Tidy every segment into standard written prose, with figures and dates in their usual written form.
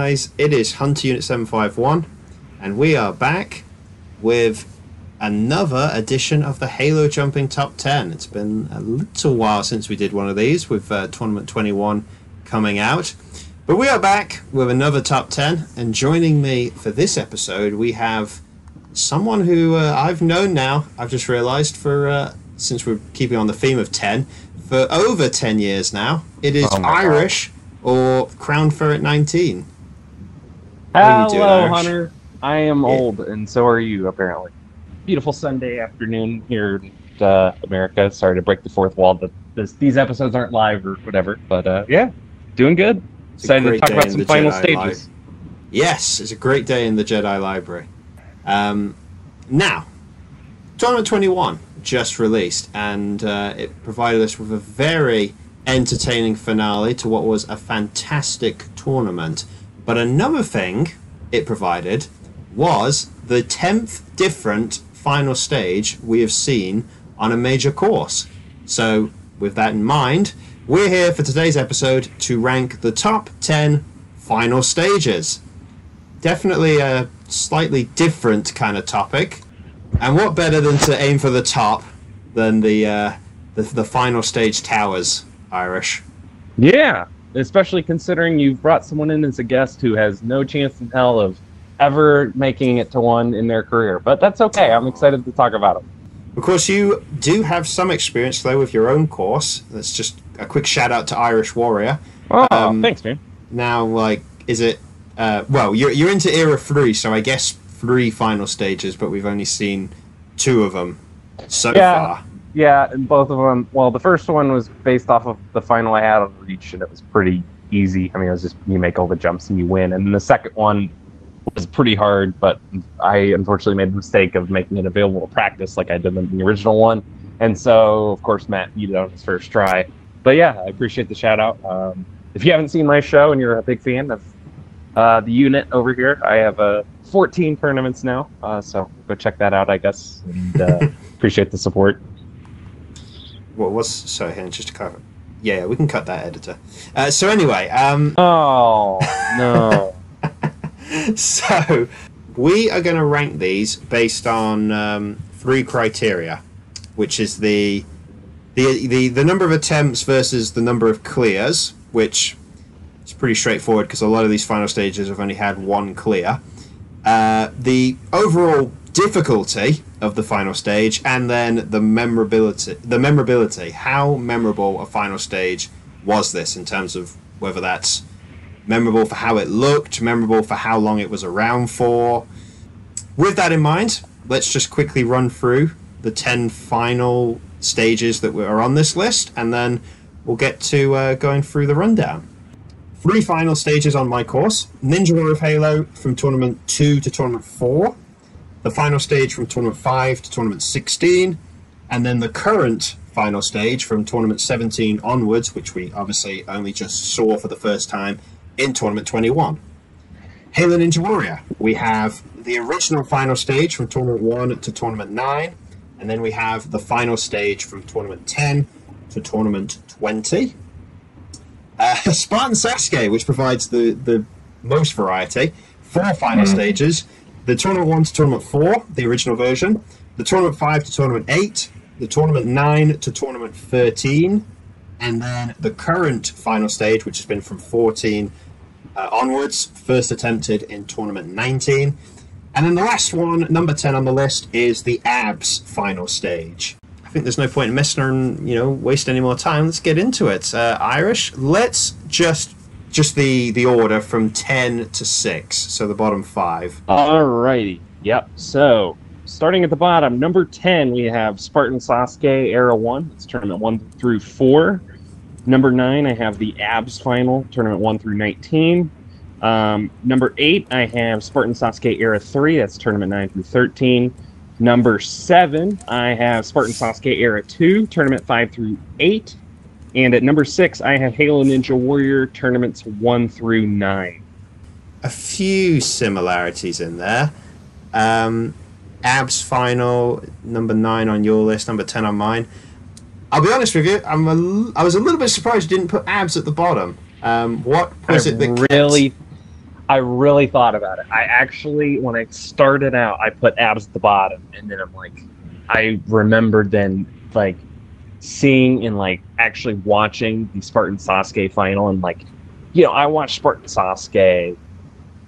guys? It is Hunter Unit 751, and we are back with another edition of the Halo Jumping Top 10. It's been a little while since we did one of these, with Tournament 21 coming out. But we are back with another Top 10, and joining me for this episode, we have someone who I've known now, I've just realised, for since we're keeping on the theme of 10, for over 10 years now. It is Irish, or Crown Ferret 19. Hello, Hunter. I am old, and so are you, apparently. Beautiful Sunday afternoon here in America. Sorry to break the fourth wall, but these episodes aren't live or whatever. But yeah, doing good. Excited to talk about some final stages. Yes, it's a great day in the Jedi Library. Now, Tournament 21 just released, and it provided us with a very entertaining finale to what was a fantastic tournament. But another thing it provided was the 10th different final stage we have seen on a major course. So with that in mind, we're here for today's episode to rank the top 10 final stages. Definitely a slightly different kind of topic, and what better than to aim for the top than the final stage towers, Irish. Yeah, especially considering you've brought someone in as a guest who has no chance in hell of ever making it to one in their career. But that's okay. I'm excited to talk about them. Of course, you do have some experience, though, with your own course. That's just a quick shout-out to Irish Warrior. Oh, thanks, man. Now, like, is it... well, you're into Era 3, so I guess 3 final stages, but we've only seen 2 of them so far. Yeah, and both of them. Well, the first one was based off of the final I had on Reach, and it was pretty easy. I mean, it was just you make all the jumps and you win. And then the second one was pretty hard, but I unfortunately made the mistake of making it available to practice like I did in the original one. And so, of course, Matt beat it on his first try. But yeah, I appreciate the shout out. If you haven't seen my show and you're a big fan of the unit over here, I have 14 tournaments now, so go check that out, I guess. And appreciate the support. What was... Sorry, just to cover... Yeah, we can cut that, editor. So anyway... Oh, no. So, we are going to rank these based on 3 criteria, which is the number of attempts versus the number of clears, which is pretty straightforward because a lot of these final stages have only had 1 clear. The overall difficulty of the final stage, and then the memorability. How memorable a final stage was this, in terms of whether that's memorable for how it looked, memorable for how long it was around for. With that in mind, let's just quickly run through the 10 final stages that are on this list, and then we'll get to going through the rundown. 3 final stages on my course: Ninja War of Halo from Tournament 2 to Tournament 4, the final stage from Tournament 5 to Tournament 16, and then the current final stage from Tournament 17 onwards, which we obviously only just saw for the first time in Tournament 21. Halo Ninja Warrior, we have the original final stage from Tournament 1 to Tournament 9, and then we have the final stage from Tournament 10 to Tournament 20. Spartan Sasuke, which provides the most variety, 4 final stages: the Tournament 1 to Tournament 4, the original version, the Tournament 5 to Tournament 8, the Tournament 9 to Tournament 13, and then the current final stage, which has been from 14 onwards, first attempted in Tournament 19. And then the last one, number 10 on the list, is the ABS final stage. I think there's no point in messing around, waste any more time. Let's get into it. Irish, let's just the order from 10 to 6, so the bottom 5. Alrighty. Yep. So, starting at the bottom, number 10, we have Spartan Sasuke Era 1. It's Tournament 1 through 4. Number 9, I have the ABS final, Tournament 1 through 19. Number 8, I have Spartan Sasuke Era 3. That's Tournament 9 through 13. Number 7, I have Spartan Sasuke Era 2, Tournament 5 through 8. And at number 6, I have Halo Ninja Warrior, Tournaments 1 through 9. A few similarities in there. ABS final, number 9 on your list, number 10 on mine. I'll be honest with you, I was a little bit surprised you didn't put ABS at the bottom. What was it that really I really thought about it. I actually, when I started out, I put abs at the bottom, and then I'm like, I remembered then like seeing and like actually watching the Spartan Sasuke final, and like, I watched Spartan Sasuke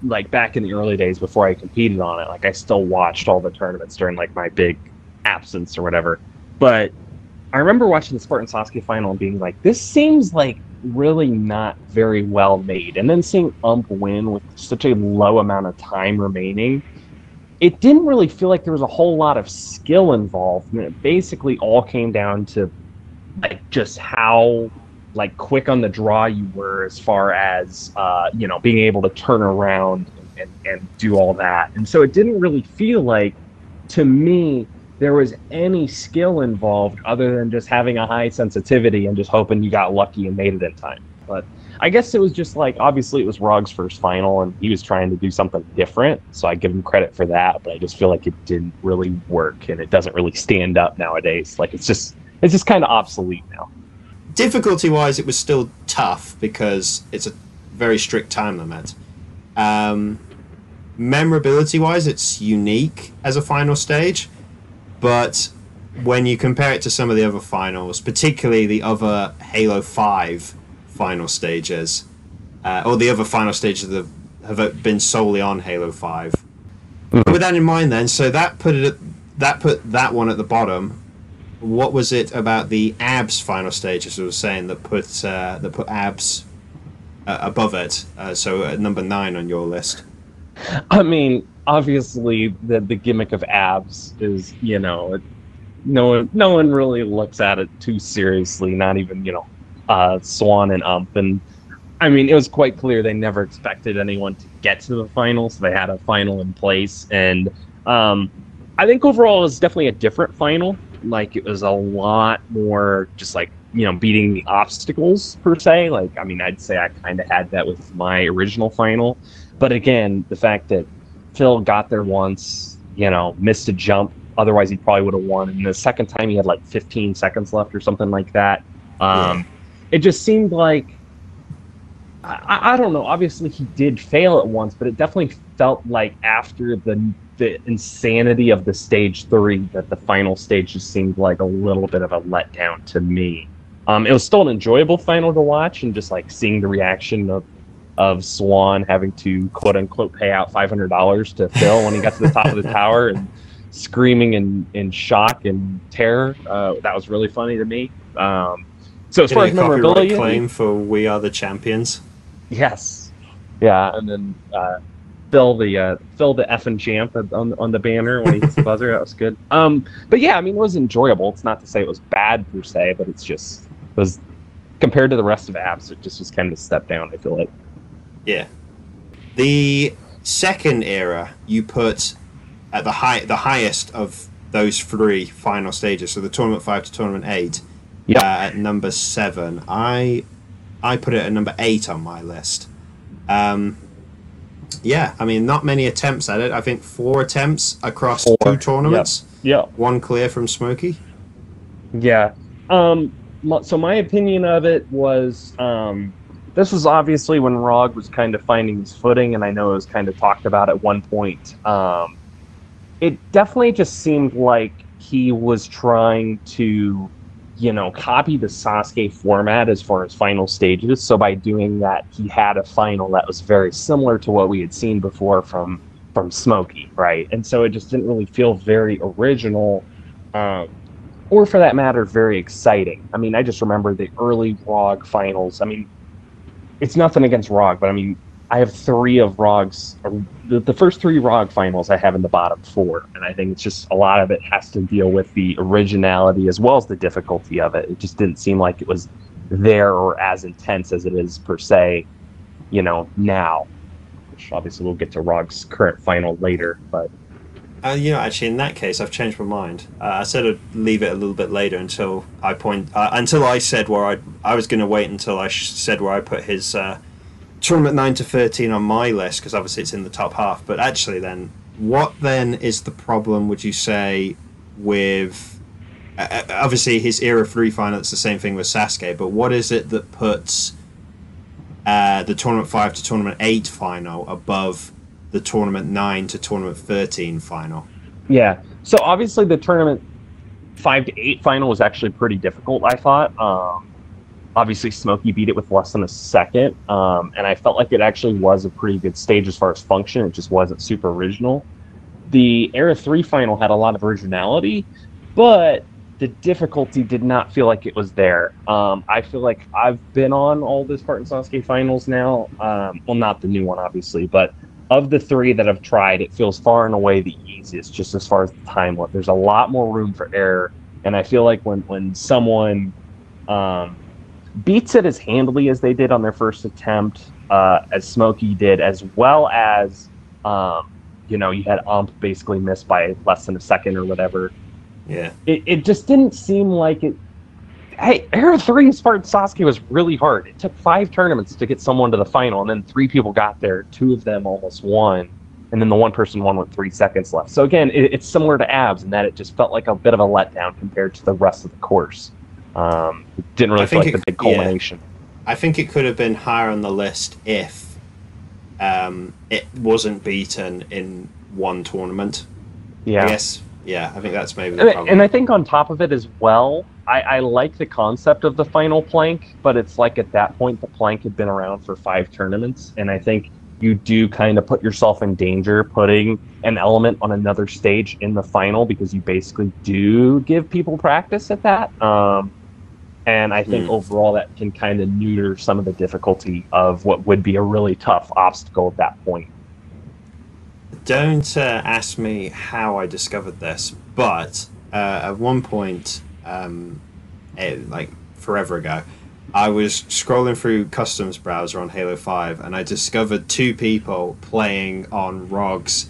like back in the early days before I competed on it. Like I still watched all the tournaments during like my big absence or whatever. But I remember watching the Spartan Sasuke final and being like, this seems like really not very well made. And then seeing win with such a low amount of time remaining, it didn't really feel like there was a whole lot of skill involved. And it basically all came down to like just how like quick on the draw you were as far as being able to turn around and do all that. And so it didn't really feel like, to me, there was any skill involved other than just having a high sensitivity and just hoping you got lucky and made it in time. But I guess it was just like, obviously it was Rog's first final and he was trying to do something different, so I give him credit for that, but I just feel like it didn't really work and it doesn't really stand up nowadays. Like it's just kind of obsolete now. Difficulty wise, it was still tough because it's a very strict time limit. Memorability wise, it's unique as a final stage, but when you compare it to some of the other finals, particularly the other Halo 5 final stages, or the other final stages that have been solely on Halo 5. Mm-hmm. With that in mind then, so that put that one at the bottom. What was it about the abs final stage, as I was saying, that put abs above it? So at number 9 on your list. I mean, obviously, the gimmick of abs is, no one really looks at it too seriously. Not even Swan and and I mean, it was quite clear they never expected anyone to get to the finals. So they had a final in place, and I think overall it was definitely a different final. Like it was a lot more just like beating the obstacles per se. Like I mean, I'd say I kind of had that with my original final, but again, the fact that Phil got there once, missed a jump. Otherwise, he probably would have won. And the second time, he had like 15 seconds left or something like that. It just seemed like, I don't know. Obviously, he did fail at once, but it definitely felt like after the insanity of the stage 3 that the final stage just seemed like a little bit of a letdown to me. It was still an enjoyable final to watch, and just like seeing the reaction of Swan having to quote unquote pay out $500 to Phil when he got to the top of the tower and screaming in shock and terror. That was really funny to me. So as far as memorability, claim for "We Are the Champions." Yes, yeah, and then Phil the effing champ on the banner when he hits the buzzer. That was good. But yeah, I mean, it was enjoyable. It's not to say it was bad per se, but it was compared to the rest of abs, it just was kind of a step down. I feel like. Yeah, the second era you put at the highest of those 3 final stages, so the tournament 5 to tournament 8. Yep. At number 7. I put it at number 8 on my list. Yeah, I mean, not many attempts at it. I think 4 attempts across 2 tournaments. Yeah. 1 clear from Smokey. Yeah. So my opinion of it was, this was obviously when Rog was kind of finding his footing, and I know it was kind of talked about at one point. It definitely just seemed like he was trying to copy the Sasuke format as far as final stages. So by doing that, he had a final that was very similar to what we had seen before from Smokey, right? And so it just didn't really feel very original, or for that matter, very exciting. I mean, I just remember the early Rog finals. I mean, it's nothing against Rog, but I mean, I have 3 of Rog's, the first 3 Rog finals I have in the bottom 4, and I think it's just a lot of it has to deal with the originality as well as the difficulty of it. It just didn't seem like it was there or as intense as it is per se, now. Which obviously we'll get to Rog's current final later, but. Actually, in that case, I've changed my mind. I said I'd leave it a little bit later until I said where I was going to wait until I said where I put his. Tournament 9 to 13 on my list, because obviously it's in the top half. But actually then, what then is the problem, would you say, with... obviously his Era 3 final, it's the same thing with Sasuke, but what is it that puts the tournament 5 to tournament 8 final above the tournament 9 to tournament 13 final. Yeah. So obviously the tournament 5 to 8 final was actually pretty difficult, I thought. Obviously Smokey beat it with less than a second, and I felt like it actually was a pretty good stage as far as function. It just wasn't super original. The Era 3 final had a lot of originality, but the difficulty did not feel like it was there. I feel like I've been on all the Spartan Sasuke finals now. Well, not the new one, obviously, but of the 3 that I've tried, it feels far and away the easiest, just as far as the time limit. There's a lot more room for error, and I feel like when someone beats it as handily as they did on their first attempt, as Smokey did, as well as, you had basically missed by less than a second or whatever. Yeah. It just didn't seem like it. Hey, Era 3 Spartan Sasuke was really hard. It took 5 tournaments to get someone to the final, and then 3 people got there. 2 of them almost won, and then the one person won with 3 seconds left. So again, it's similar to abs in that it just felt like a bit of a letdown compared to the rest of the course. It didn't really feel like the big culmination. Yeah. I think it could have been higher on the list if it wasn't beaten in one tournament. Yeah. Yes. Yeah, I think that's maybe the problem. And I think on top of it as well, I like the concept of the final plank, but it's like at that point the plank had been around for 5 tournaments, and I think you do kind of put yourself in danger putting an element on another stage in the final, because you basically do give people practice at that. And I think overall that can kind of neuter some of the difficulty of what would be a really tough obstacle at that point. Don't ask me how I discovered this, but at one point, like forever ago, I was scrolling through Customs browser on Halo 5, and I discovered 2 people playing on ROG's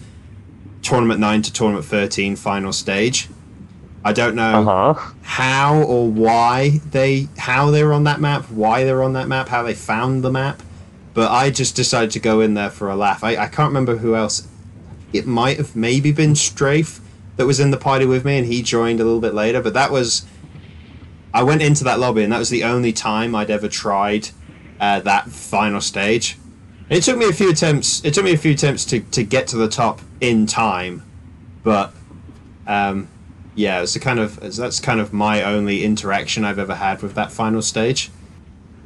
Tournament 9 to Tournament 13 final stage. I don't know how or why how they were on that map, why they were on that map, how they found the map, but I just decided to go in there for a laugh. I can't remember who else. It might have maybe been Strafe that was in the party with me, and he joined a little bit later, but that was... I went into that lobby, and that was the only time I'd ever tried that final stage. And it took me a few attempts. It took me a few attempts to get to the top in time, but yeah, that's kind of my only interaction I've ever had with that final stage.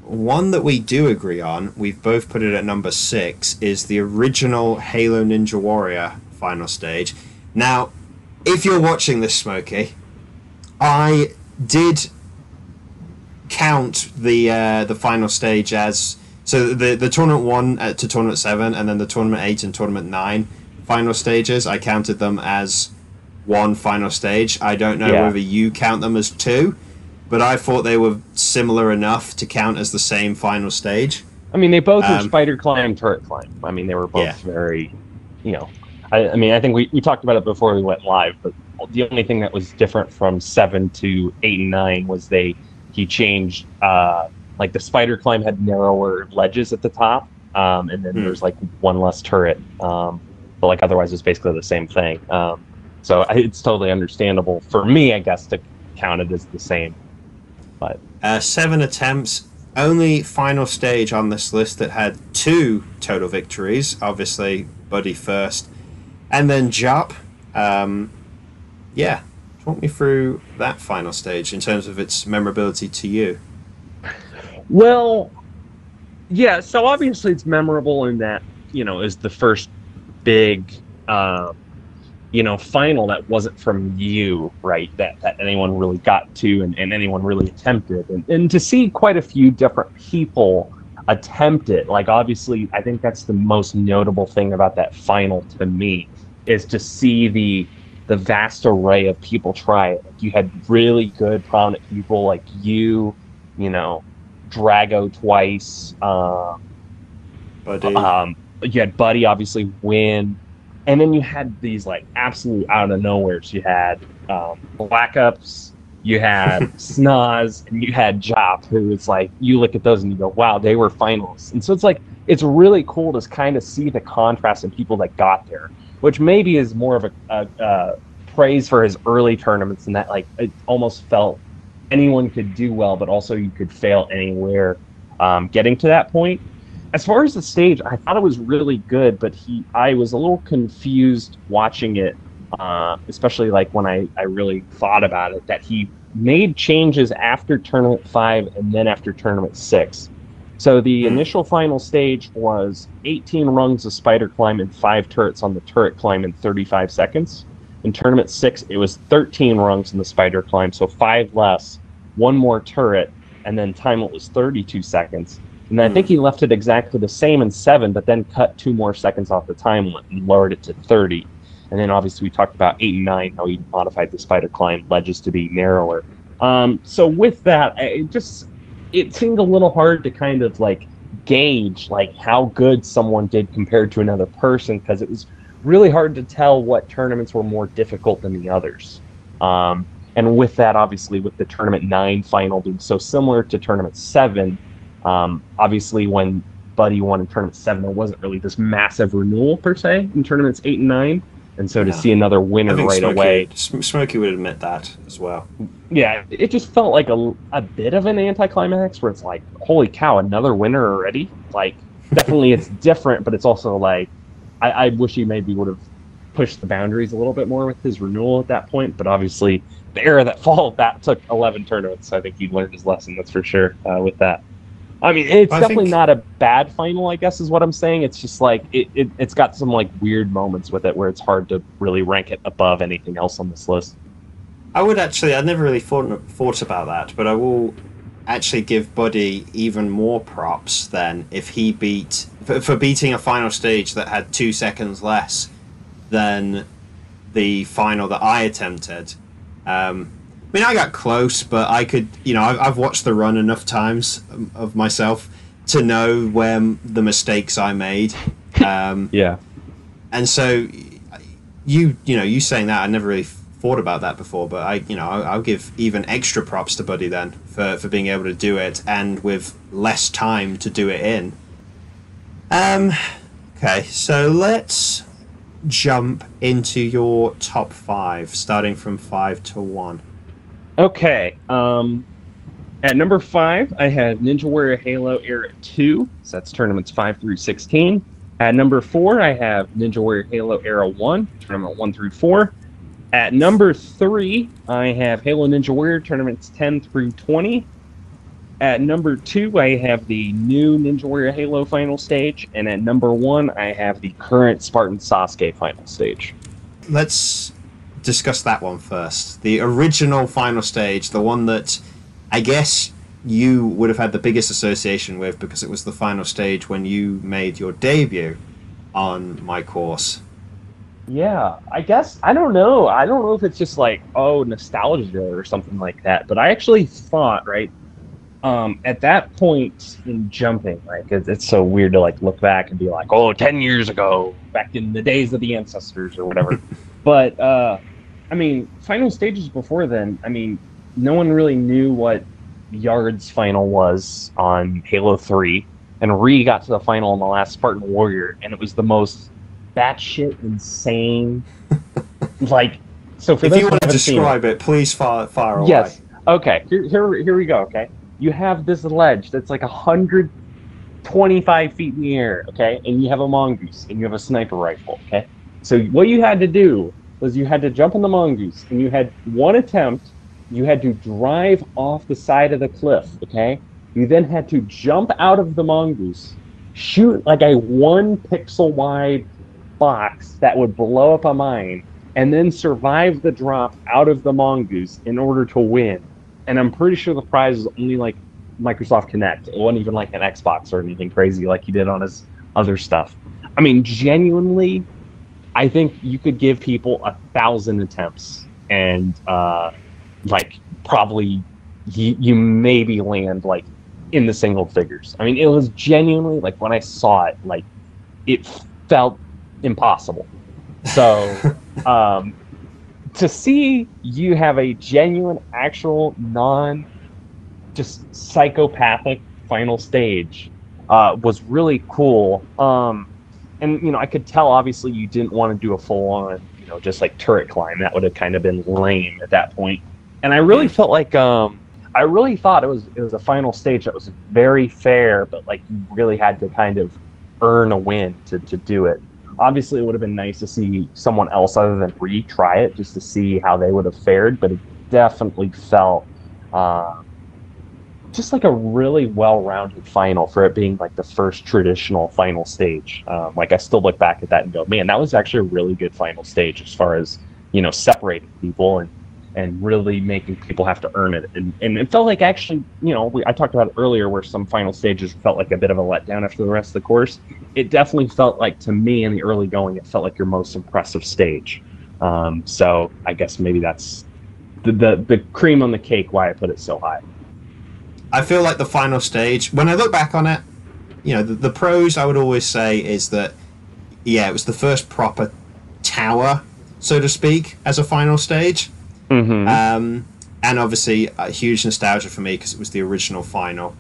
One that we do agree on, we've both put it at number 6, is the original Halo Ninja Warrior final stage. Now, if you're watching this, Smokey, I did count the final stage as... So the Tournament 1 to Tournament 7, and then the Tournament 8 and Tournament 9 final stages, I counted them as one final stage. I don't know whether you count them as 2, but I thought they were similar enough to count as the same final stage. I mean, they both were spider climb, turret climb. I mean, they were both very, I mean, I think we talked about it before we went live, but the only thing that was different from 7 to 8 and 9 was he changed, like the spider climb had narrower ledges at the top, and then there's like one less turret, but like otherwise it's basically the same thing. So it's totally understandable for me, I guess, to count it as the same. But 7 attempts, only final stage on this list that had 2 total victories. Obviously, Buddy first, and then Jop. Yeah, talk me through that final stage in terms of its memorability to you. Well, yeah. So obviously, it's memorable in that is the first big. Final that wasn't from you, right? That anyone really got to and anyone really attempted. And to see quite a few different people attempt it, like obviously I think that's the most notable thing about that final to me, is to see the vast array of people try it. Like you had really good prominent people like you, Drago twice, Buddy. You had Buddy obviously win. And then you had these like absolute out of nowheres. You had Black Ups, you had Snaz, and you had Jop, who is like, you look at those and you go, wow, they were finalists. And so it's like, it's really cool to kind of see the contrast in people that got there, which maybe is more of a praise for his early tournaments, and that like it almost felt anyone could do well, but also you could fail anywhere getting to that point. as far as the stage, I thought it was really good, but I was a little confused watching it, especially like when I really thought about it, that he made changes after Tournament 5 and then after Tournament 6. So the initial final stage was 18 rungs of spider climb and 5 turrets on the turret climb in 35 seconds. In Tournament 6, it was 13 rungs in the spider climb, so 5 less, 1 more turret, and then time it was 32 seconds. And I think he left it exactly the same in 7, but then cut 2 more seconds off the time limit and lowered it to 30. And then obviously we talked about 8 and 9, how he modified the spider climb ledges to be narrower. So with that, it seemed a little hard to kind of like gauge like how good someone did compared to another person, because it was really hard to tell what tournaments were more difficult than the others. And with that, obviously, with the Tournament 9 final being so similar to Tournament 7, obviously when Buddy won in Tournament 7, there wasn't really this massive renewal per se in Tournaments 8 and 9. And so to see another winner right away... Smokey would admit that as well. Yeah, it just felt like a bit of an anticlimax where it's like, holy cow, another winner already? Like, definitely it's different, but it's also like, I wish he maybe would have pushed the boundaries a little bit more with his renewal at that point, but obviously the era that followed that took 11 tournaments, so I think he learned his lesson, that's for sure, with that. I mean, it's definitely not a bad final, I guess is what I'm saying. It's just like, it's got some like weird moments with it where it's hard to really rank it above anything else on this list. I never really thought about that, but I will actually give Buddy even more props than if he for beating a final stage that had 2 seconds less than the final that I attempted. I mean, I got close, but I could, I've watched the run enough times of myself to know where the mistakes I made. Yeah. And so, you saying that, I never really thought about that before, but I'll give even extra props to Buddy then for being able to do it and with less time to do it in. Okay, so let's jump into your top 5, starting from 5 to 1. Okay. At number 5, I have Ninja Warrior Halo Era 2. So that's tournaments 5 through 16. At number 4, I have Ninja Warrior Halo Era 1, tournament 1 through 4. At number 3, I have Halo Ninja Warrior tournaments 10 through 20. At number 2, I have the new Ninja Warrior Halo final stage. And at number 1, I have the current Spartan Sasuke final stage. Let's discuss that one first. The original final stage, the one that I guess you would have had the biggest association with because it was the final stage when you made your debut on my course. Yeah, I guess, I don't know if it's just like, nostalgia or something like that, but I actually thought, right, at that point in jumping, like, it's so weird to like look back and be like, 10 years ago, back in the days of the ancestors or whatever. But I mean, final stages before then, I mean, no one really knew what Yard's final was on Halo 3, and Ree got to the final in the last Spartan Warrior, and it was the most batshit insane. Like, so for if those you who want to haven't describe it, please fire away. Yes. Okay. Here we go. Okay. You have this ledge that's like 125 feet in the air. Okay, and you have a mongoose and you have a sniper rifle. Okay. So what you had to do was you had to jump on the mongoose, and you had one attempt. You had to drive off the side of the cliff. Okay. You then had to jump out of the mongoose, shoot like a 1 pixel wide box that would blow up a mine, and then survive the drop out of the mongoose in order to win. And I'm pretty sure the prize was only like Microsoft Kinect. It wasn't even like an Xbox or anything crazy like he did on his other stuff. I mean, genuinely, I think you could give people 1,000 attempts and like probably you maybe land like in the single figures. I mean, it was genuinely like when I saw it, like it felt impossible. So to see you have a genuine, actual, just psychopathic final stage was really cool. And I could tell obviously you didn't want to do a full-on, just like turret climb. That would have kind of been lame at that point. And I really felt like I really thought it was a final stage that was very fair, but like you really had to kind of earn a win to do it. Obviously, it would have been nice to see someone else other than retry it just to see how they would have fared, but it definitely felt just like a really well-rounded final for it being like the first traditional final stage. Like I still look back at that and go, man, that was actually a really good final stage as far as, you know, separating people and really making people have to earn it. And it felt like actually, you know, I talked about it earlier where some final stages felt like a bit of a letdown after the rest of the course. It definitely felt like, to me, in the early going, it felt like your most impressive stage. So I guess maybe that's the cream on the cake why I put it so high. I feel like the final stage, when I look back on it, you know, the pros I would always say is that, yeah, it was the first proper tower, so to speak, as a final stage. Mm-hmm. And obviously, a huge nostalgia for me because it was the original final.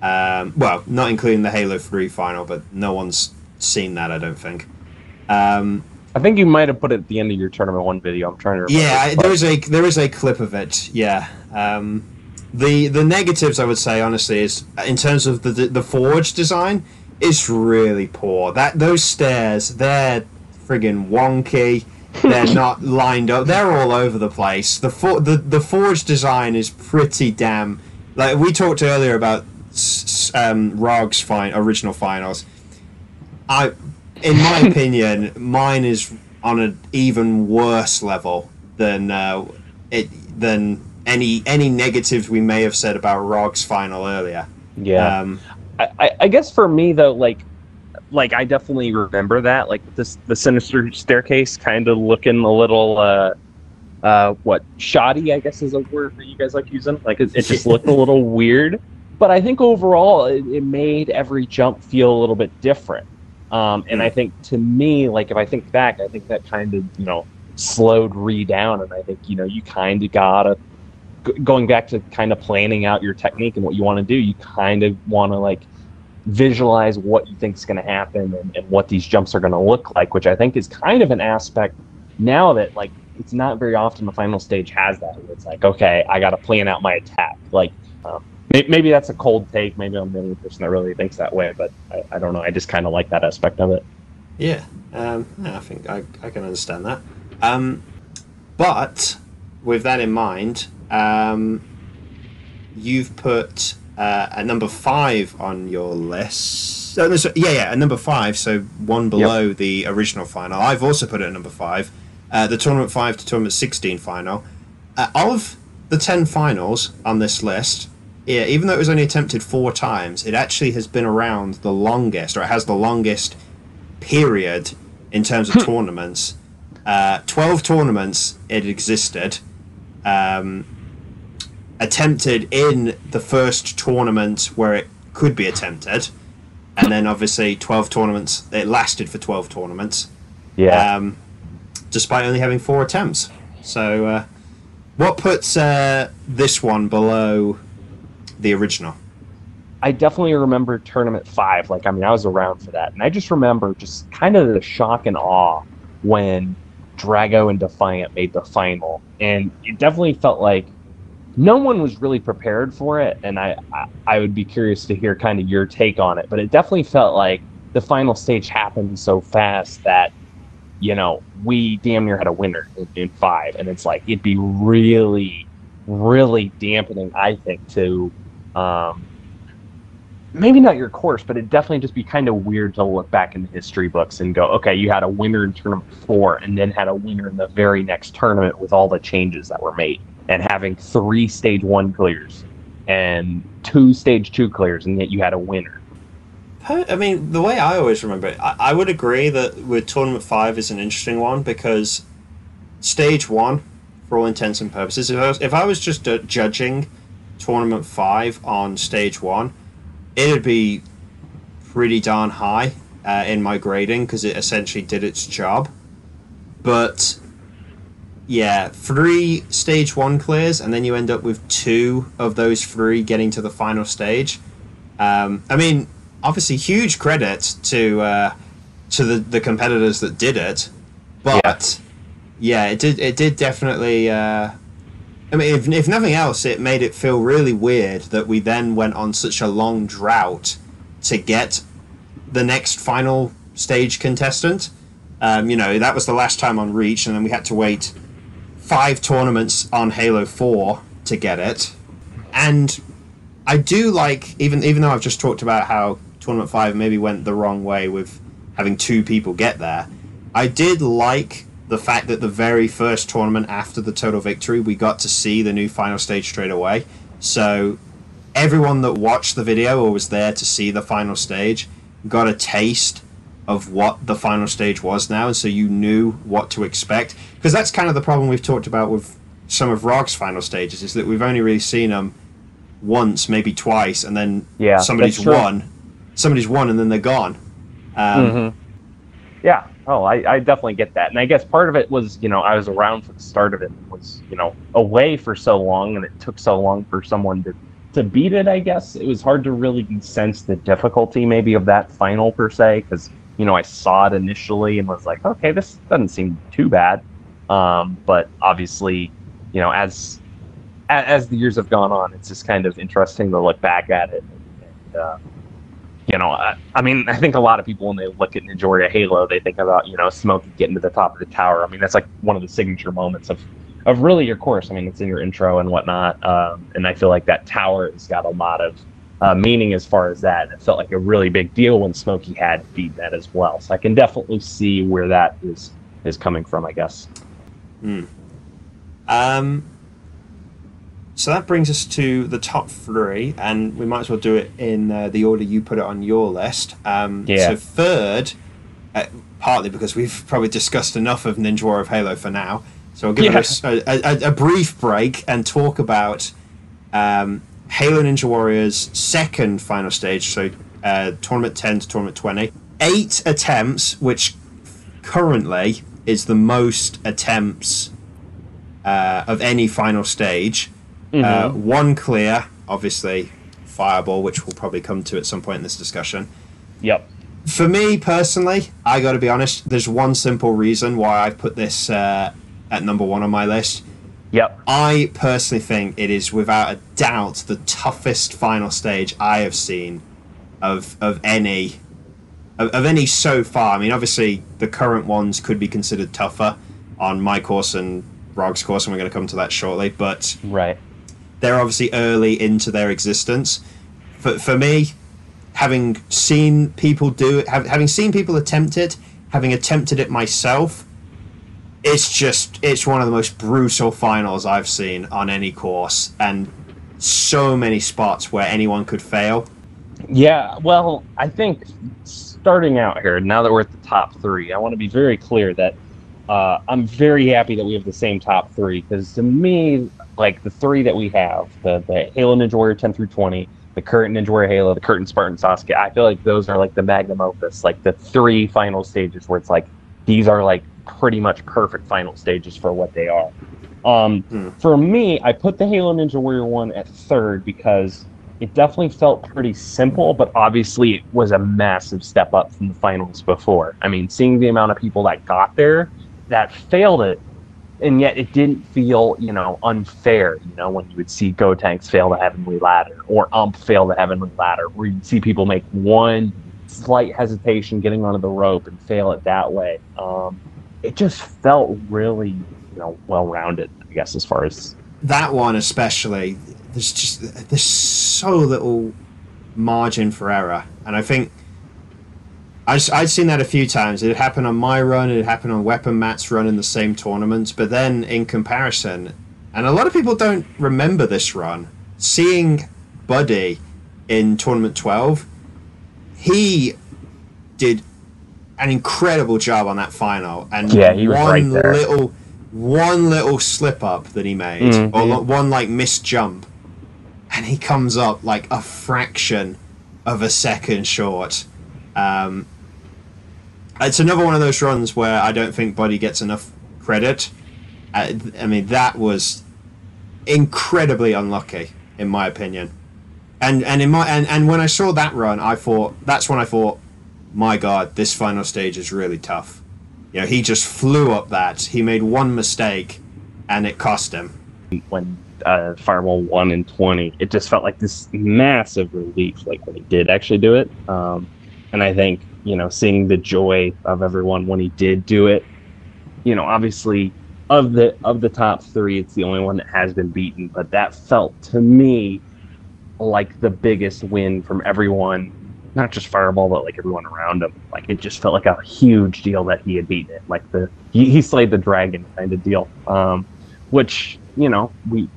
Well, not including the Halo 3 final, but no one's seen that, I don't think. I think you might have put it at the end of your Tournament 1 video. I'm trying to remember. Yeah, there is a clip of it, yeah. The negatives, I would say, honestly, is in terms of the forge design, it's really poor. Those stairs, they're friggin' wonky. They're not lined up. They're all over the place. The forge design is pretty damn. Like we talked earlier about ROG's original finals. In my opinion, mine is on an even worse level than any negatives we may have said about ROG's final earlier. Yeah. I guess for me though, like I definitely remember that, like the Sinister Staircase kind of looking a little shoddy, I guess is a word that you guys like using. Like it just looked a little weird, but I think overall it made every jump feel a little bit different. And I think, to me, like if I think back, I think that kind of, you know, slowed down, and I think, you know, you kind of gotta, going back to kind of planning out your technique and what you want to do, you kind of want to like visualize what you think is going to happen and what these jumps are going to look like, which I think is kind of an aspect now that, like, it's not very often the final stage has that. It's like, okay, I got to plan out my attack. Like, maybe that's a cold take. Maybe I'm the only person that really thinks that way, but I don't know. I just kind of like that aspect of it. Yeah, I think I can understand that. But with that in mind, you've put a number 5 on your list. Oh, no, a number 5, so one below the original final. I've also put it at number 5. The Tournament 5 to Tournament 16 final. Of the 10 finals on this list, yeah, even though it was only attempted 4 times, it actually has been around the longest, or it has the longest period in terms of tournaments. 12 tournaments it existed. Attempted in the first tournament where it could be attempted, and then obviously 12 tournaments. It lasted for 12 tournaments. Yeah. Despite only having 4 attempts. So, what puts this one below the original? I definitely remember Tournament 5. Like, I mean, I was around for that. And I just remember just kind of the shock and awe when Drago and Defiant made the final. And it definitely felt like no one was really prepared for it. And I would be curious to hear kind of your take on it. But it definitely felt like the final stage happened so fast that, you know, we damn near had a winner in 5. And it's like, it'd be really, really dampening, I think, to maybe not your course, but it'd definitely just be kind of weird to look back in the history books and go, okay, you had a winner in Tournament 4 and then had a winner in the very next tournament with all the changes that were made, and having 3 Stage 1 clears and 2 Stage 2 clears, and yet you had a winner. I mean, the way I always remember it, I would agree that with Tournament 5 is an interesting one, because Stage 1, for all intents and purposes, if I was just judging Tournament 5 on Stage 1, it'd be pretty darn high in my grading, because it essentially did its job. But yeah, 3 Stage 1 clears, and then you end up with 2 of those 3 getting to the final stage. I mean, obviously, huge credit to the competitors that did it, but yeah, it did definitely I mean, if nothing else, it made it feel really weird that we then went on such a long drought to get the next final stage contestant. That was the last time on Reach, and then we had to wait 5 tournaments on Halo 4 to get it. And I do like, even though I've just talked about how Tournament 5 maybe went the wrong way with having 2 people get there, I did like the fact that the very first tournament after the total victory, we got to see the new final stage straight away. So everyone that watched the video or was there to see the final stage got a taste of what the final stage was now, and so you knew what to expect. Because that's kind of the problem we've talked about with some of ROG's final stages, is that we've only really seen them once, maybe twice, and then somebody's won, and then they're gone. Yeah. Oh, I definitely get that. And I guess part of it was, I was around for the start of it, was, away for so long, and it took so long for someone to beat it, I guess. It was hard to really sense the difficulty maybe of that final per se, because, I saw it initially and was like, okay, this doesn't seem too bad. But obviously, as the years have gone on, it's just kind of interesting to look back at it. And, I think a lot of people, when they look at Ninja Warrior Halo, they think about, Smokey getting to the top of the tower. I mean, that's like one of the signature moments of really your course. I mean, it's in your intro and whatnot. And I feel like that tower has got a lot of meaning as far as that. It felt like a really big deal when Smokey had to beat that as well. So I can definitely see where that is coming from, I guess. So that brings us to the top 3, and we might as well do it in the order you put it on your list. So third, partly because we've probably discussed enough of Ninja Warrior of Halo for now, so I'll give it a brief break and talk about Halo Ninja Warrior's second final stage, so Tournament 10 to Tournament 20. 8 attempts, which currently is the most attempts of any final stage. 1 clear, obviously, Fireball, which we'll probably come to at some point in this discussion. Yep. For me, personally, I got to be honest, there's one simple reason why I put this at number 1 on my list. Yep. I personally think it is, without a doubt, the toughest final stage I have seen of any so far. I mean, obviously, the current ones could be considered tougher on my course and ROG's course, and we're going to come to that shortly, but right. They're obviously early into their existence. For me, having seen people do it, having seen people attempt it, having attempted it myself, it's one of the most brutal finals I've seen on any course, and so many spots where anyone could fail. Yeah, well, I think starting out here, now that we're at the top 3, I want to be very clear that I'm very happy that we have the same top 3, because to me, like the 3 that we have, the Halo Ninja Warrior 10 through 20, the current Ninja Warrior Halo, the current Spartan Sasuke, I feel like those are like the magnum opus, like the 3 final stages where it's like, these are like pretty much perfect final stages for what they are. For me, I put the Halo Ninja Warrior 1 at 3rd because it definitely felt pretty simple, but obviously it was a massive step up from the finals before. I mean, seeing the amount of people that got there, that failed it, and yet it didn't feel, unfair, when you would see Gotenks fail the Heavenly Ladder, or fail the Heavenly Ladder, where you'd see people make one slight hesitation getting onto the rope and fail it that way. It just felt really, well-rounded, I guess, as far as... That one especially, there's so little margin for error, and I think I'd seen that a few times. It had happened on my run, it had happened on Weapon Matt's run in the same tournament, but then in comparison, and a lot of people don't remember this run, seeing Buddy in Tournament 12, he did an incredible job on that final, and he was right there. One little slip up that he made, or one like missed jump, and he comes up like a fraction of a second short. It's another one of those runs where I don't think Buddy gets enough credit. I mean, that was incredibly unlucky, in my opinion. And when I saw that run, that's when I thought, my God, this final stage is really tough. He just flew up that. He made one mistake, and it cost him. when Fireball won in 20. It just felt like this massive relief, like when he did actually do it. And I think, seeing the joy of everyone when he did do it, obviously of the top three, it's the only one that has been beaten. But that felt to me like the biggest win from everyone, not just Fireball, but like everyone around him. Like it just felt like a huge deal that he had beaten it. Like he slayed the dragon kind of deal. Which, we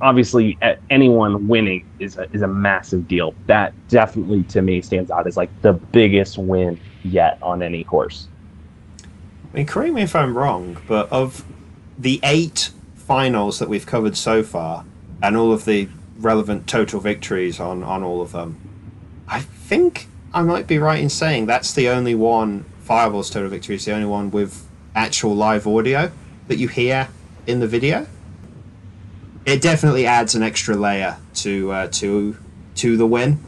obviously anyone winning is a massive deal. That definitely to me stands out as like the biggest win yet on any course. I mean, correct me if I'm wrong, but of the 8 finals that we've covered so far, and all of the relevant total victories on all of them, I think I might be right in saying that's the only one, Fireball's total victory is the only one with actual live audio that you hear in the video. It definitely adds an extra layer to the win.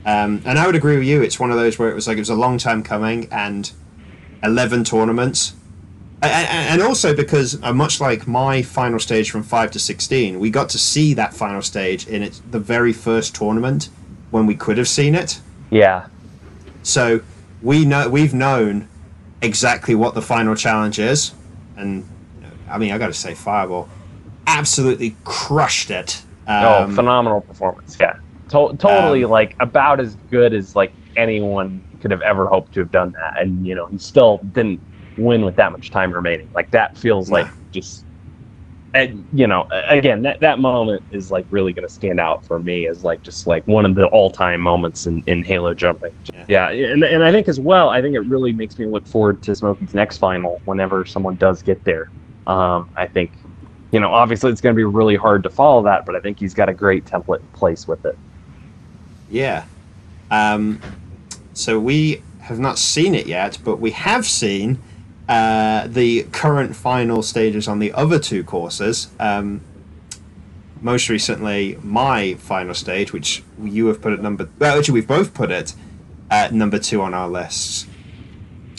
And I would agree with you, it's one of those where it was a long time coming, and 11 tournaments. And also because, much like my final stage from 5 to 16, we got to see that final stage in the very first tournament when we could have seen it. Yeah. So we've known exactly what the final challenge is. And, I mean, I got to say, Fireball absolutely crushed it. Phenomenal performance, yeah. Totally, about as good as, anyone could have ever hoped to have done that. And, he still didn't win with that much time remaining. Like, that feels like just... And, again, that moment is, really going to stand out for me as, one of the all-time moments in Halo jumping. Yeah, and I think as well, it really makes me look forward to Smokey's next final whenever someone does get there. I think... obviously it's going to be really hard to follow that, but I think he's got a great template in place with it. Yeah. So we have not seen it yet, but we have seen the current final stages on the other 2 courses. Most recently, my final stage, which you have put at number... Well, actually, we've both put it at number 2 on our lists.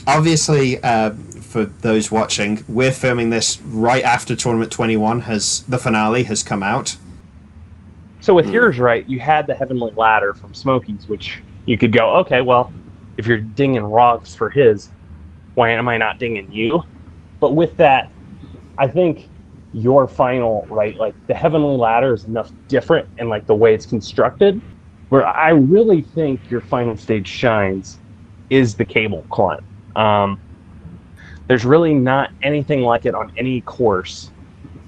Obviously, for those watching, we're filming this right after Tournament 21 the finale has come out. So with yours, right, you had the Heavenly Ladder from Smokey's, which you could go, okay, well, if you're dinging rocks for his, why am I not dinging you? But with that, I think your final, right, the Heavenly Ladder is enough different in the way it's constructed, where I really think your final stage shines is the cable climb. There's really not anything like it on any course.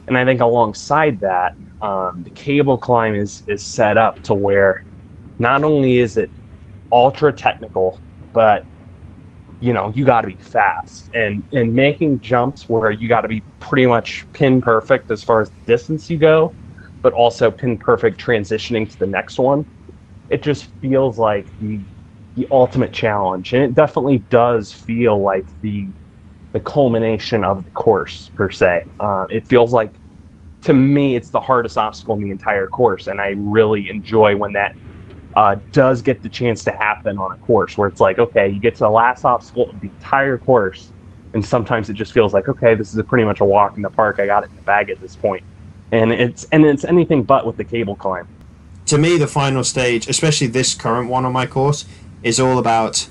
And I think alongside that, the cable climb is set up to where not only is it ultra technical, but you got to be fast and making jumps where you got to be pretty much pin perfect as far as the distance you go, but also pin perfect transitioning to the next one. It just feels like the ultimate challenge, and it definitely does feel like the culmination of the course per se. It feels like, to me, it's the hardest obstacle in the entire course, and I really enjoy when that does get the chance to happen on a course where it's okay, you get to the last obstacle of the entire course, and sometimes it just feels like, okay, this is pretty much a walk in the park. I got it in the bag at this point, and it's anything but with the cable climb. To me, the final stage, especially this current one on my course, is all about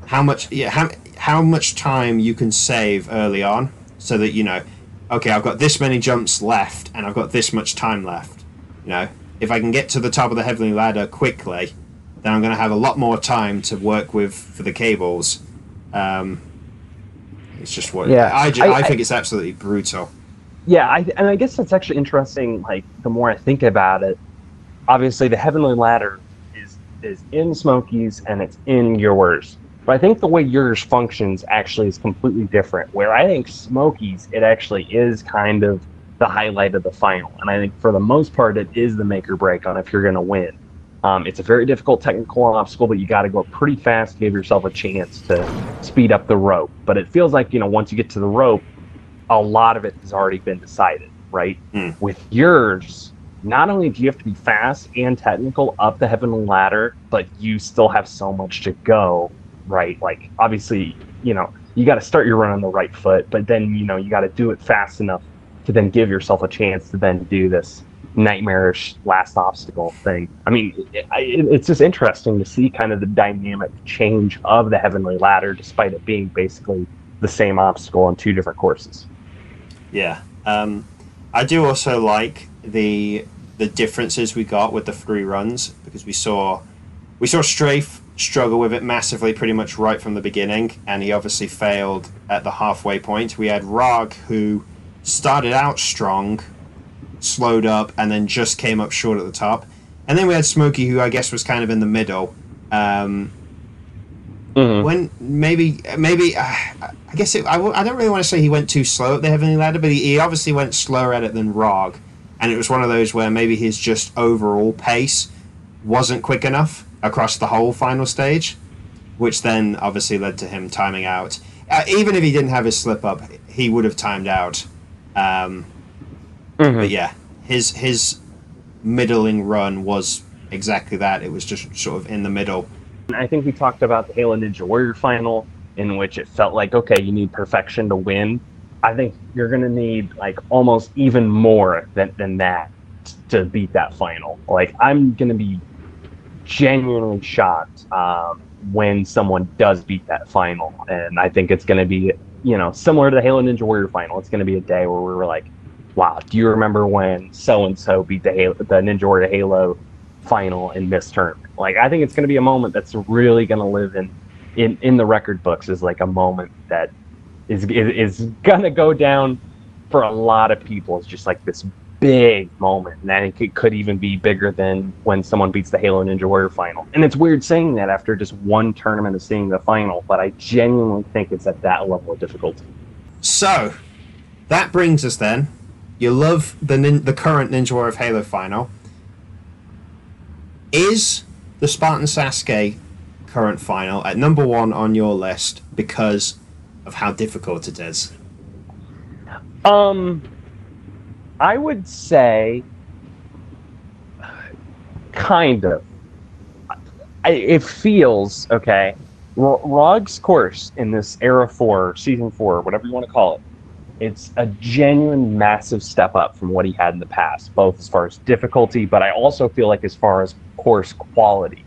how much time you can save early on, so that okay, I've got this many jumps left and I've got this much time left. If I can get to the top of the Heavenly Ladder quickly, then I'm going to have a lot more time to work with for the cables. It's just what I think it's absolutely brutal. Yeah, and I guess that's actually interesting. The more I think about it, obviously the Heavenly Ladder is in Smokey's and it's in yours. But I think the way yours functions actually is completely different, where I think Smokey's, it actually is kind of the highlight of the final. And I think for the most part, it is the make or break on if you're going to win. It's a very difficult technical obstacle, but you got to go pretty fast to give yourself a chance to speed up the rope. But it feels like, once you get to the rope, a lot of it has already been decided, right? With yours, not only do you have to be fast and technical up the Heavenly Ladder, but you still have so much to go, right? Obviously, you got to start your run on the right foot, but then, you got to do it fast enough to then give yourself a chance to then do this nightmarish last obstacle thing. I mean, it's just interesting to see kind of the dynamic change of the Heavenly Ladder, despite it being basically the same obstacle on two different courses. Yeah, I do also like the differences we got with the free runs, because we saw Strafe struggle with it massively pretty much right from the beginning, and he obviously failed at the halfway point. We had Rog, who started out strong, slowed up, and then just came up short at the top. And then we had Smokey, who I guess was kind of in the middle. When maybe I guess I don't really want to say he went too slow at the Heavenly Ladder, but he obviously went slower at it than Rog. And it was one of those where maybe his just overall pace wasn't quick enough across the whole final stage, which then obviously led to him timing out. Even if he didn't have his slip up, he would have timed out. But yeah, his middling run was exactly that. It was just sort of in the middle. I think we talked about the Halo Ninja Warrior final, in which it felt like, okay, you need perfection to win. I think you're going to need like almost even more than that to beat that final. Like, I'm going to be genuinely shocked when someone does beat that final. And I think it's going to be, similar to the Halo Ninja Warrior final. It's going to be a day where we were like, wow, do you remember when so-and-so beat the Ninja Warrior Halo final in this tournament? Like, I think it's going to be a moment that's really going to live in the record books as like a moment that is going to go down for a lot of people. It's just like this big moment, and I think it could even be bigger than when someone beats the Halo Ninja Warrior final. And it's weird saying that after just one tournament of seeing the final, but I genuinely think it's at that level of difficulty. So that brings us then. You love the current Ninja Warrior of Halo final. Is the Spartan Sasuke current final at number 1 on your list because of how difficult it is? I would say kind of. It feels, okay, Rog's course in this Era 4, Season 4, whatever you want to call it, it's a genuine massive step up from what he had in the past, both as far as difficulty, but I also feel like as far as course quality.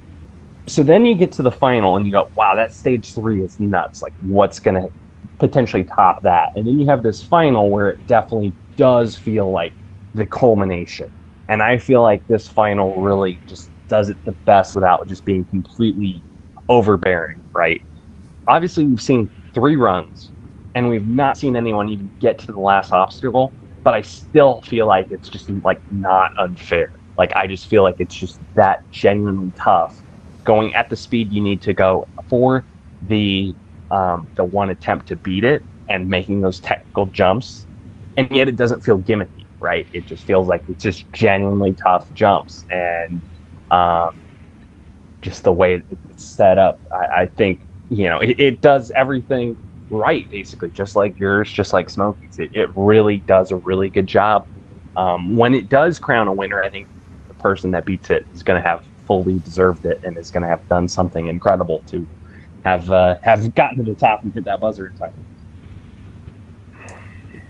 So then you get to the final and you go, wow, that stage 3 is nuts. Like, what's going to potentially top that? And then you have this final where it definitely does feel like the culmination. And I feel like this final really just does it the best without just being completely overbearing, right? Obviously, we've seen 3 runs, and we've not seen anyone even get to the last obstacle, but I still feel like it's just like not unfair. Like, I just feel like it's just that genuinely tough, going at the speed you need to go for the one attempt to beat it and making those technical jumps, and yet it doesn't feel gimmicky, right? It just feels like it's just genuinely tough jumps, and just the way it's set up, I think it does everything right, basically, just like yours, just like Smokey's. It really does a really good job. When it does crown a winner, I think the person that beats it is going to have fully deserved it and is going to have done something incredible to have gotten to the top and hit that buzzer in time.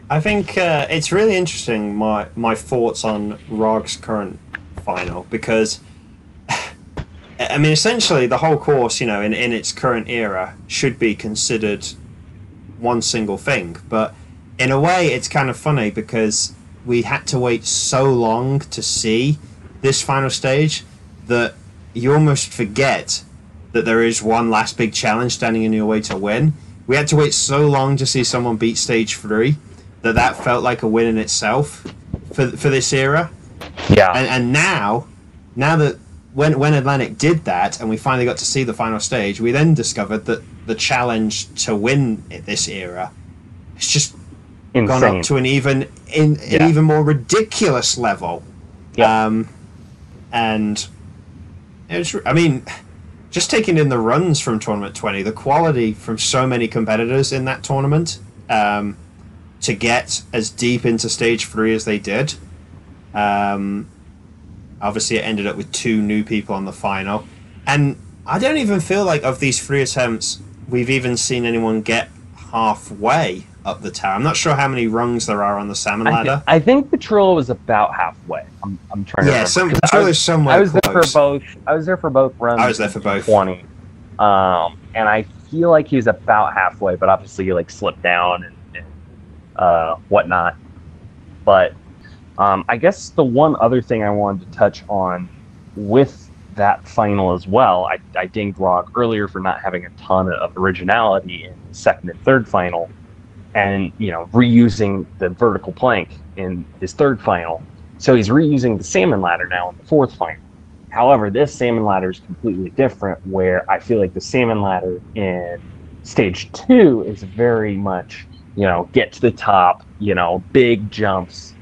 I think it's really interesting, my thoughts on Rog's current final, because I mean, essentially the whole course, in its current era should be considered one single thing, but in a way it's kind of funny because we had to wait so long to see this final stage that you almost forget that there is one last big challenge standing in your way to win. We had to wait so long to see someone beat stage 3 that felt like a win in itself for this era. Yeah. And now that when Atlantic did that and we finally got to see the final stage, we then discovered that the challenge to win this era has just insane. Gone up to an even more ridiculous level. Yeah. And it's, I mean, just taking in the runs from Tournament 20, the quality from so many competitors in that tournament, to get as deep into stage 3 as they did. Obviously, it ended up with 2 new people on the final. And I don't even feel like of these 3 attempts, we've even seen anyone get halfway up the tower. I'm not sure how many rungs there are on the salmon ladder. I think Petrillo was about halfway. I'm trying to remember. Petrillo's somewhere I was close. there for both. I was there for both runs. I was there for both. 20. And I feel like he was about halfway, but obviously he like slipped down and whatnot. But I guess the one other thing I wanted to touch on with that final as well, I dinged Rog earlier for not having a ton of originality in the second and third final, and reusing the vertical plank in his third final. So he's reusing the salmon ladder now in the fourth final. However, this salmon ladder is completely different, where I feel like the salmon ladder in stage 2 is very much, get to the top, big jumps.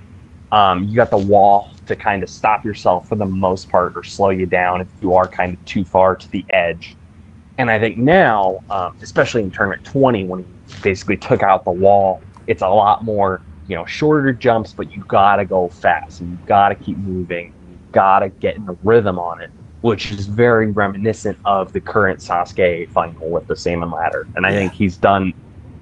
You got the wall to kind of stop yourself for the most part, or slow you down if you are kind of too far to the edge. And I think now, especially in tournament 20, when he basically took out the wall, it's a lot more, shorter jumps, but you gotta go fast and you gotta keep moving. Gotta get in the rhythm on it, which is very reminiscent of the current Sasuke final with the salmon ladder. And I think he's done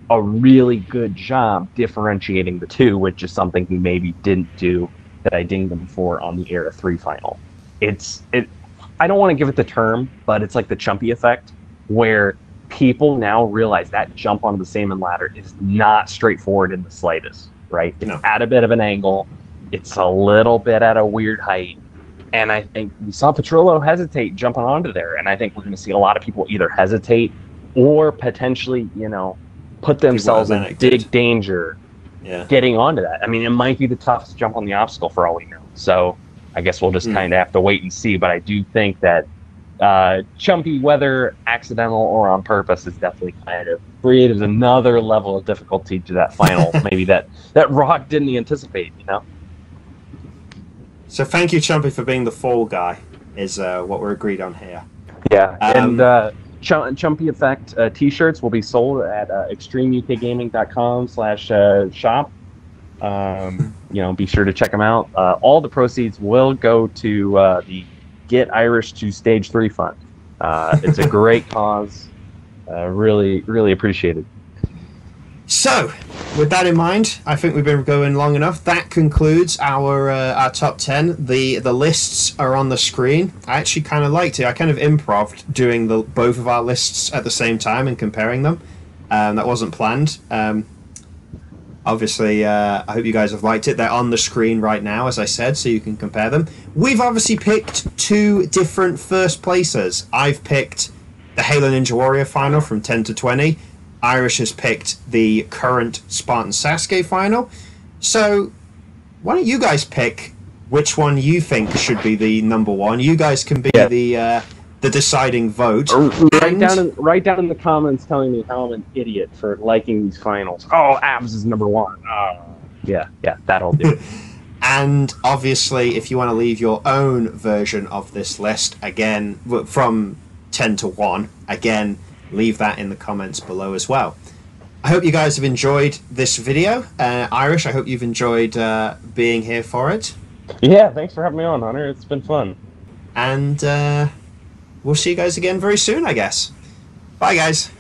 a really good job differentiating the two, which is something he maybe didn't do that I dinged him for on the Era 3 final. I don't want to give it the term, but it's like the Chumpy effect, where people now realize that jump onto the salmon ladder is not straightforward in the slightest, right? It's at a bit of an angle. It's a little bit at a weird height. And I think we saw Petrillo hesitate jumping onto there. And I think we're going to see a lot of people either hesitate or potentially, put themselves in big danger getting onto that. I mean, it might be the toughest jump on the obstacle for all we know. So I guess we'll just kind of have to wait and see. But I do think that Chumpy, whether accidental or on purpose, is definitely kind of created another level of difficulty to that final, maybe that Rog didn't anticipate, So thank you, Chumpy, for being the fall guy, is what we're agreed on here. Yeah, and Chumpy Effect t-shirts will be sold at extremeukgaming.com/shop. Be sure to check them out. All the proceeds will go to the Get Irish to Stage 3 Fund. It's a great cause. Really, really appreciated. So, with that in mind, I think we've been going long enough. That concludes our top 10. The lists are on the screen. I actually kind of liked it. I kind of improv'd doing both of our lists at the same time and comparing them. That wasn't planned. Obviously, I hope you guys have liked it. They're on the screen right now, as I said, so you can compare them. We've obviously picked two different first placers. I've picked the Halo Ninja Warrior final from 10 to 20. Irish has picked the current Spartan Sasuke final. So, why don't you guys pick which one you think should be the number one? You guys can be the deciding vote. Write down in the comments telling me how I'm an idiot for liking these finals. Oh, Abs is number one. Yeah, that'll do. And obviously, if you want to leave your own version of this list, again, from 10 to 1, again, leave that in the comments below as well. I hope you guys have enjoyed this video. Irish, I hope you've enjoyed being here for it. Yeah, thanks for having me on, Hunter. It's been fun. And we'll see you guys again very soon, I guess. Bye, guys.